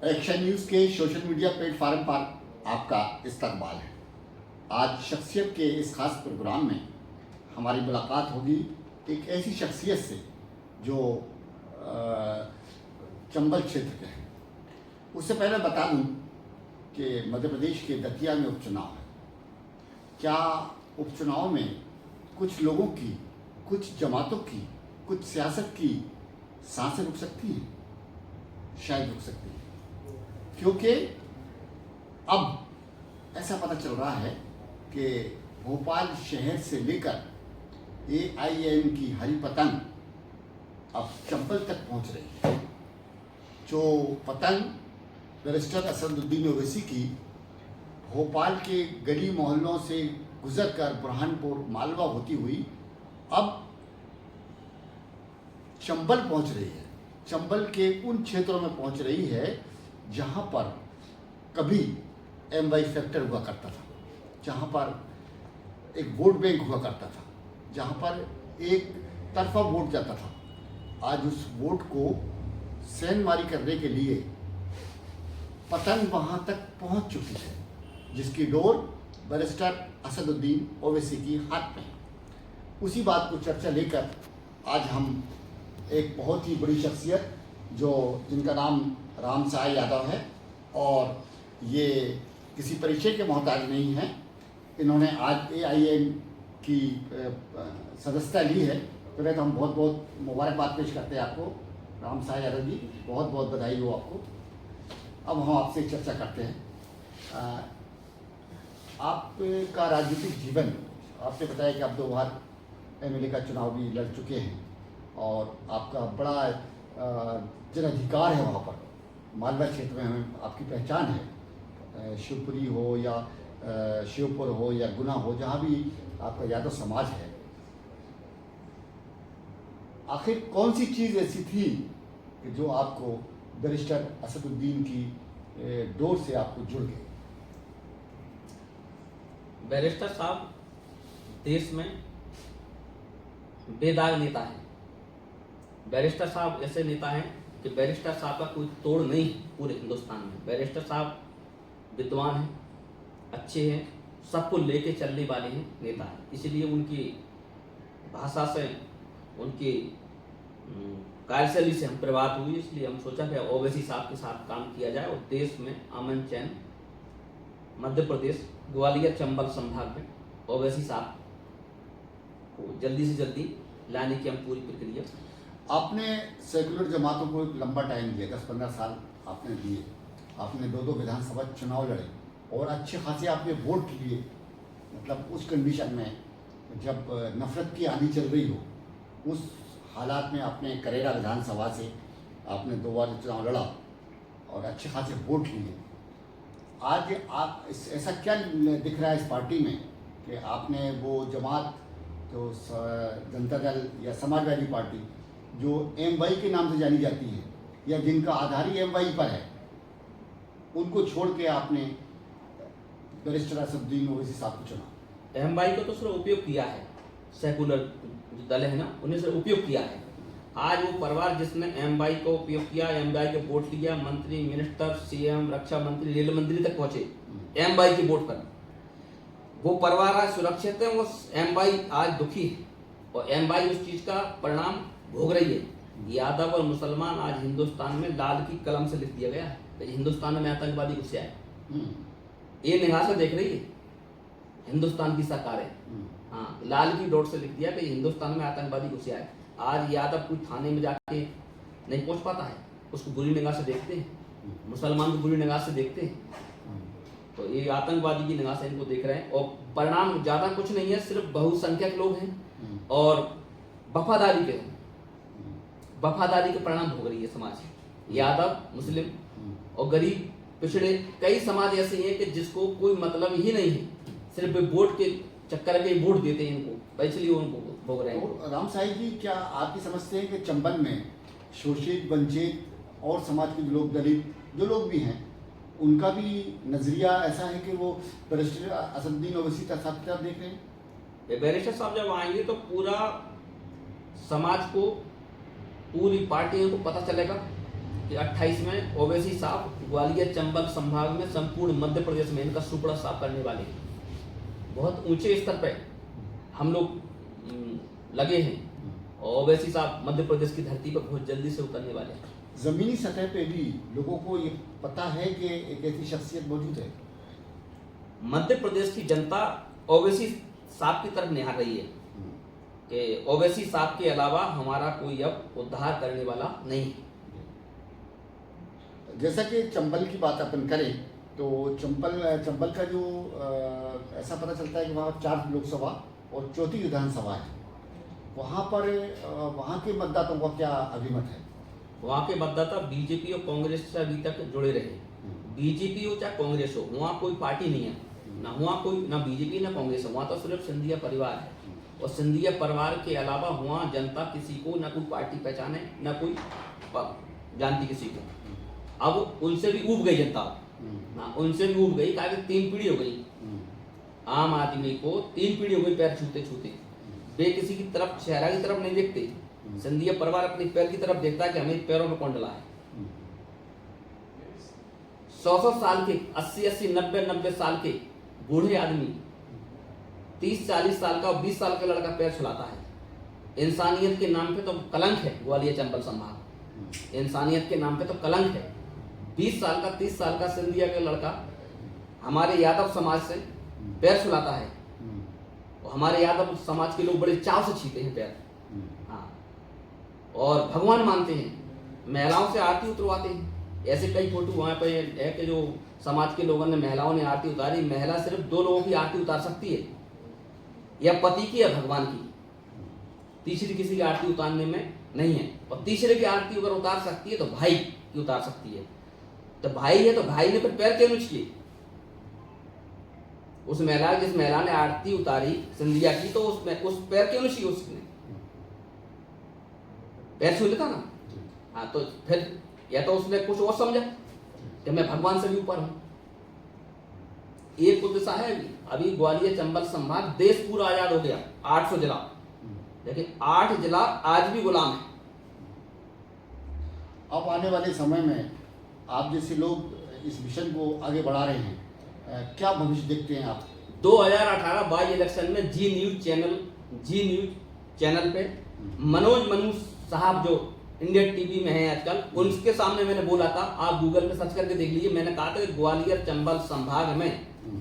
Action news के social media platform पर आपका इस्तकबाल है। आज शख्सियत के इस खास प्रोग्राम में हमारी मुलाकात होगी एक ऐसी शख्सियत से जो चंबल क्षेत्र के हैं। उससे पहले बता दूं कि मध्य प्रदेश के दतिया में उपचुनाव है। क्या उपचुनाव में कुछ लोगों की, कुछ जमातों की, कुछ सियासत की सांसें रुक सकती हैं? शायद रुक सकती है, क्योंकि अब ऐसा पता चल रहा है कि भोपाल शहर से लेकर AIM की हरी पतंग अब चंबल तक पहुंच रही है। जो पतंग बैरिस्टर असदुद्दीन ओवैसी की भोपाल के गली मोहल्लों से गुजरकर बुरहानपुर मालवा होती हुई अब चंबल पहुंच रही है। चंबल के उन क्षेत्रों में पहुंच रही है जहां पर कभी MY फैक्टर हुआ करता था, जहां पर एक वोट बैंक हुआ करता था, जहां पर एक तरफा वोट जाता था। आज उस वोट को सेंधमारी करने के लिए पतंग वहां तक पहुंच चुकी है, जिसकी डोर बैरिस्टर असदुद्दीन ओवैसी की हाथ में है। उसी बात को चर्चा लेकर आज हम एक बहुत ही बड़ी शख्सियत जिनका नाम रामसाई यादव है और ये किसी परिचय के मोहताज नहीं है। इन्होंने आज AIM की सदस्यता ली है। तो मैं हम बहुत बहुत मुबारकबाद पेश करते हैं आपको रामसाई यादव जी, बहुत बहुत बधाई हो आपको। अब हम आपसे चर्चा करते हैं। आपका राजनीतिक जीवन, आपने बताया कि आप 2 बार MLA का चुनाव भी लड़ चुके हैं और आपका बड़ा जनाधिकार है वहाँ पर। मालवा क्षेत्र में हमें आपकी पहचान है। शिवपुरी हो या शिवपुर हो या गुना हो, जहाँ भी आपका यादव समाज है। आखिर कौन सी चीज़ ऐसी थी कि जो आपको बैरिस्टर असदुद्दीन की डोर से आपको जुड़ गई? बैरिस्टर साहब देश में बेदाग नेता हैं। बैरिस्टर साहब ऐसे नेता हैं कि बैरिस्टर साहब का कोई तोड़ नहीं है पूरे हिंदुस्तान में। बैरिस्टर साहब विद्वान हैं, अच्छे हैं, सबको लेके चलने वाले हैं नेता हैं। इसलिए उनकी भाषा से, उनकी कार्यशैली से हम प्रभावित हुए। इसलिए हम सोचा कि ओवैसी साहब के साथ काम किया जाए और देश में अमन चैन, मध्य प्रदेश ग्वालियर चंबल संभाग में ओवैसी साहब को जल्दी से जल्दी लाने की हम पूरी प्रक्रिया। आपने सेकुलर जमातों को एक लंबा टाइम दिया, 10-15 साल आपने दिए। आपने 2 विधानसभा चुनाव लड़े और अच्छे खासे आपने वोट लिए। मतलब उस कंडीशन में जब नफरत की आंधी चल रही हो, उस हालात में आपने करेरा विधानसभा से आपने 2 बार चुनाव लड़ा और अच्छे खासे वोट लिए। आज आप ऐसा क्या दिख रहा है इस पार्टी में कि आपने वो जमात जो जनता दल या समाजवादी पार्टी जो MY के नाम से जानी जाती है या जिनका आधार ही MY पर है, उनको छोड़ के आपने बैरिस्टर असदुद्दीन ओवैसी साहब को चुना? MY को तो सिर्फ उपयोग किया है, सेकुलर जो दल है ना, उन्हें सिर्फ उपयोग किया है। आज वो परिवार जिसने MY को उपयोग किया, MY के वोट लिया, मंत्री, मिनिस्टर, CM, रक्षा मंत्री, रेल मंत्री तक पहुंचे MY के वोट पर, वो परिवार आज सुरक्षित है। वो MY आज दुखी है और MY उस चीज का परिणाम भोग रही है। यादव और मुसलमान आज हिंदुस्तान में लाल की कलम से लिख दिया गया है कि हिंदुस्तान में आतंकवादी घुसे आए। ये निगाह से देख रही है हिंदुस्तान की सरकार है। हाँ, लाल की डोर से लिख दिया कि हिंदुस्तान में आतंकवादी घुसे आए। आज यादव कोई थाने में जाके नहीं पहुंच पाता है, उसको बुरी निगाह से देखते हैं, मुसलमान को बुरी निगाह से देखते हैं। तो ये आतंकवादी की निगाह से इनको देख रहे हैं और परिणाम ज्यादा कुछ नहीं है, सिर्फ बहुसंख्यक लोग हैं और वफादारी के परिणाम भोग रही है समाज। यादव, मुस्लिम और गरीब पिछड़े कई समाज ऐसे हैं कि जिसको कोई मतलब ही नहीं है, सिर्फ वोट के चक्कर के वोट देते हैं इनको, इसलिए उनको भोग रहे हैं। तो रामसाई जी, क्या आपकी समझते हैं कि चंबल में शोषित, वंचित और समाज के लोग, दलित जो लोग भी हैं, उनका भी नजरिया ऐसा है कि वो बैरिस्टर असदुद्दीन ओवैसी का साथ क्या देख रहे हैं? बैरिस्टर साहब जब आएंगे तो पूरा समाज को, पूरी पार्टियों को पता चलेगा कि 28 में ओवैसी साहब ग्वालियर चंबल संभाग में संपूर्ण मध्य प्रदेश में इनका सुपड़ा साफ करने वाले हैं। बहुत ऊंचे स्तर पे हम लोग लगे हैं और ओवैसी साहब मध्य प्रदेश की धरती पर बहुत जल्दी से उतरने वाले हैं। जमीनी सतह पे भी लोगों को ये पता है कि एक ऐसी शख्सियत मौजूद है। मध्य प्रदेश की जनता ओवैसी साहब की तरफ निहार रही है कि ओवैसी साहब के अलावा हमारा कोई अब उद्धार करने वाला नहीं। जैसा कि चंबल की बात अपन करें तो चंबल का जो ऐसा पता चलता है कि वहाँ 4 लोकसभा और 4थी विधानसभा है। वहाँ पर वहाँ के मतदाताओं का क्या अभिमत है? वहाँ के मतदाता बीजेपी और कांग्रेस से अभी तक जुड़े रहे। बीजेपी हो चाहे कांग्रेस हो, वहाँ कोई पार्टी नहीं है, ना वहाँ कोई ना बीजेपी ना कांग्रेस है। वहाँ तो सिर्फ सिंधिया परिवार है और सिंधिया परिवार के अलावा वहाँ जनता किसी को ना कोई पार्टी पहचाने ना कोई जानती किसी को। अब उनसे भी ऊब गई जनता, हाँ उनसे भी ऊब गई। कहा कि 3 पीढ़ी हो गई आम आदमी को, 3 पीढ़ी हो गई पैर छूते छूते। वे किसी की तरफ चेहरा की तरफ नहीं देखते। सिंधिया परिवार अपने पैर की तरफ देखता है कि हमें पैरों में कौन डला है। 100 साल के 80 90 साल के बूढ़े आदमी 30-40 साल का और 20 साल का लड़का पैर छुलाता है। इंसानियत के नाम पे तो कलंक है ग्वालियर चंबल संभाग, इंसानियत के नाम पे तो कलंक है। 20 साल का 30 साल का सिंधिया का लड़का हमारे यादव समाज से पैर छुलाता है और हमारे यादव समाज के लोग बड़े चाव से छीते हैं पैर, हाँ, और भगवान मानते हैं। महिलाओं से आरती उतरवाते हैं। ऐसे कई फोटो वहाँ पे है कि जो समाज के लोगों ने महिलाओं ने आरती उतारी। महिला सिर्फ 2 लोगों की आरती उतार सकती है, या पति की या भगवान की, तीसरी किसी की आरती उतारने में नहीं है। और तीसरे की आरती अगर उतार सकती है तो भाई की उतार सकती है। तो भाई है तो भाई ने फिर पैर क्यों नहीं छुए? उस महिला जिस महिला ने आरती उतारी सिंधिया की, तो उस पैर क्यों नहीं छुए? उसने पैर छू लेता ना, हाँ, तो फिर या तो उसने कुछ और समझा कि मैं भगवान से भी ऊपर हूं। एक दिशा है अभी ग्वालियर चंबल संभाग, देश पूरा आजाद हो गया, 800 जिला, लेकिन 8 जिला आज भी गुलाम है। अब आने वाले समय में आप जैसे लोग इस मिशन को आगे बढ़ा रहे हैं, क्या भविष्य देखते हैं आप? 2018 बाई इलेक्शन में जी न्यूज चैनल पे मनोज साहब जो इंडिया टीवी में है आजकल, उनके सामने मैंने बोला था, आप गूगल पे सर्च करके देख लीजिए। मैंने कहा था कि ग्वालियर चंबल संभाग में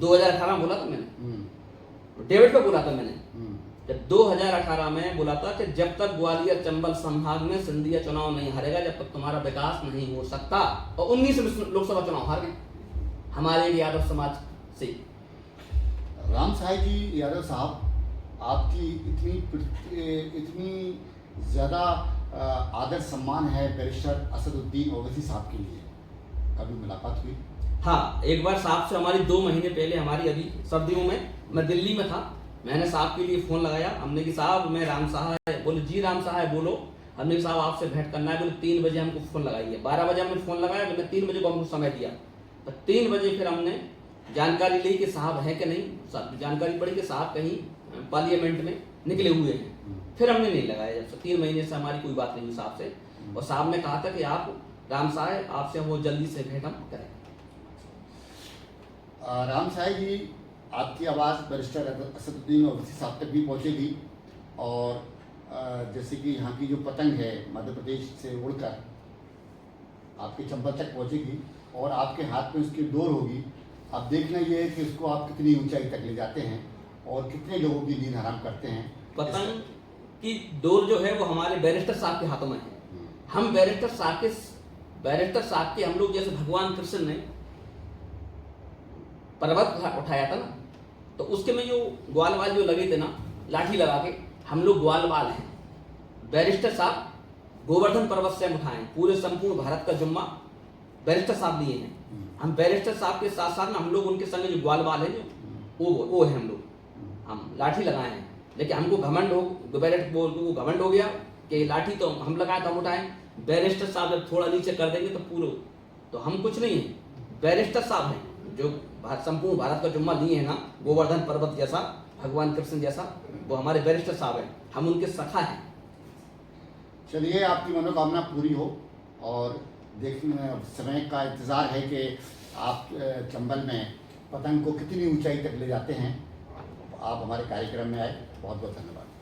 2018 बोला था मैंने, डेविड पे बोला था मैंने, जब 2018 में बोला था कि जब तक ग्वालियर चंबल संभाग में सिंधिया चुनाव नहीं हारेगा, जब तक तुम्हारा विकास नहीं हो सकता। और 19 लोकसभा चुनाव हार गए हमारे यादव समाज से। राम साहब जी यादव साहब, आपकी इतनी ज़्यादा आदर सम्मान है बैरिस्टर असदुद्दीन ओवैसी साहब के लिए, कभी मुलाकात हुई? हाँ, एक बार साहब से हमारी 2 महीने पहले, हमारी अभी सर्दियों में मैं दिल्ली में था, मैंने साहब के लिए फ़ोन लगाया। हमने कि साहब मैं राम साहब है। बोले जी राम साहब है, बोलो। हमने साहब आपसे भेंट करना है। बोले 3 बजे हमको फ़ोन लगाइए। 12 बजे हमने फ़ोन लगाया, मैंने 3 बजे को हमको समय दिया। तो 3 बजे फिर हमने जानकारी ली कि साहब है कि नहीं। जानकारी पड़ी कि साहब कहीं पार्लियामेंट में निकले हुए हैं। फिर हमने नहीं लगाया। जब 3 महीने से हमारी कोई बात नहीं हुई साहब से, और साहब ने कहा था कि आप राम साहब आपसे वो जल्दी से भेंट हम करें। राम साहब जी, आपकी आवाज़ बैरिस्टर असदुद्दीन ओवैसी साहब तक भी पहुँचेगी, और जैसे कि यहाँ की जो पतंग है मध्य प्रदेश से उड़कर आपके चंबल तक पहुँचेगी और आपके हाथ में उसकी डोर होगी। अब देखना ये है कि उसको आप कितनी ऊंचाई तक ले जाते हैं और कितने लोगों की नींद हराम करते हैं। पतंग की डोर जो है वो हमारे बैरिस्टर साहब के हाथों में है। हम बैरिस्टर साहब के हम लोग जैसे भगवान कृष्ण ने पर्वत उठाया था ना, तो उसके में जो ग्वालवाल जो लगे थे ना, लाठी लगा के, हम लोग ग्वालवाल हैं। बैरिस्टर साहब गोवर्धन पर्वत से हम उठाए, पूरे संपूर्ण भारत का जुम्मा बैरिस्टर साहब लिए हैं। हम बैरिस्टर साहब के साथ साथ ना हम लोग उनके संग जो ग्वालवाल है जो वो है, हम लाठी लगाए हैं। लेकिन हमको घमंड हो गया कि लाठी तो हम लगाए तो हम उठाएं। बैरिस्टर साहब जब थोड़ा नीचे कर देंगे तो पूरे, तो हम कुछ नहीं है, बैरिस्टर साहब हैं जो संपूर्ण भारत का जुम्मा लिए हैं ना, गोवर्धन पर्वत जैसा, भगवान कृष्ण जैसा, वो हमारे बैरिस्टर साहब हैं, हम उनके सखा हैं। चलिए, आपकी मनोकामना पूरी हो और देखने समय का इंतज़ार है कि आप चंबल में पतंग को कितनी ऊंचाई तक ले जाते हैं। आप हमारे कार्यक्रम में आए, बहुत बहुत धन्यवाद।